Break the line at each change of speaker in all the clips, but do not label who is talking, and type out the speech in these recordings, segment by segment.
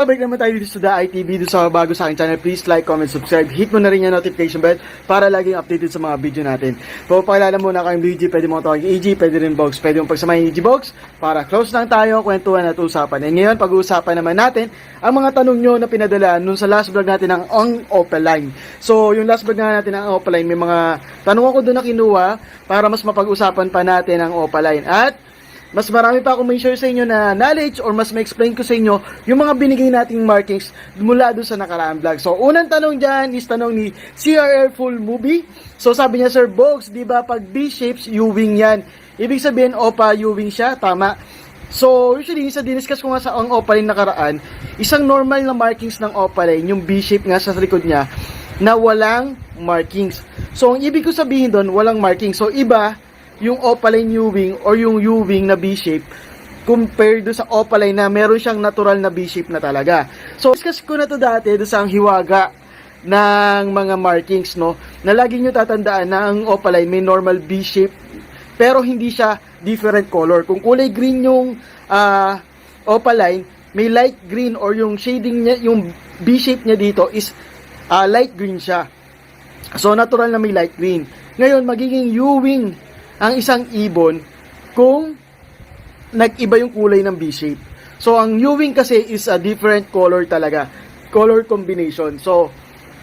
Balik naman tayo dito sa The ITV, dito sa bago sa aking channel. Please like, comment, subscribe. Hit mo na rin yung notification bell para laging updated sa mga video natin. Papakilala muna kayong BG, pwede mo tawagin EG, pwede rin Box. Pwede mong pagsamahin EG Box para close lang tayo, kwentuhan at usapan. And ngayon, pag-uusapan naman natin ang mga tanong nyo na pinadala nun sa last vlog natin ng Ang Opaline. So, yung last vlog na natin ng Ang Opaline, may mga tanong ako doon na kinuha para mas mapag-usapan pa natin ang Opaline. At mas marami pa akong may share sa inyo na knowledge or mas ma-explain ko sa inyo yung mga binigay nating markings mula doon sa nakaraang vlog. So, unang tanong dyan is tanong ni CRR Full Movie. So, sabi niya, Sir Bogs, di ba pag B-shapes, U-wing yan? Ibig sabihin, OPA, U-wing siya? Tama. So, usually, sa diniscuss ko nga sa ang Opaline nakaraan, isang normal na markings ng Opaline, yung B-shape nga sa likod niya, na walang markings. So, ang ibig ko sabihin doon, walang markings. So, iba, yung Opaline U-wing or yung U-wing na B-shape compared do sa Opaline na meron siyang natural na B-shape na talaga. So, discuss ko na to dati do sa hiwaga ng mga markings, no, na lagi nyo tatandaan na ang Opaline may normal B-shape pero hindi siya different color. Kung kulay green yung Opaline, may light green or yung shading niya, yung B-shape niya dito is light green siya. So, natural na may light green. Ngayon, magiging U-wing ang isang ibon kung nag-iba yung kulay ng B-shape. So, ang U-wing kasi is a different color talaga. Color combination. So,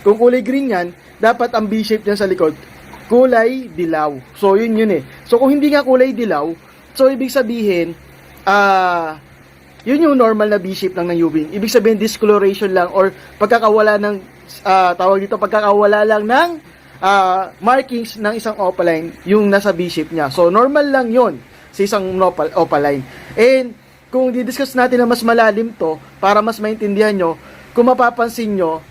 kung kulay green yan, dapat ang B-shape niya sa likod, kulay dilaw. So, yun eh. So, kung hindi nga kulay dilaw, so, ibig sabihin, yun yung normal na B-shape lang ng U-wing. Ibig sabihin, discoloration lang or pagkakawala ng, pagkakawala lang ng markings ng isang Opaline yung nasa B-shape niya. So, normal lang yon sa isang Opaline. And, kung di-discuss natin na mas malalim to, para mas maintindihan nyo, kung mapapansin nyo,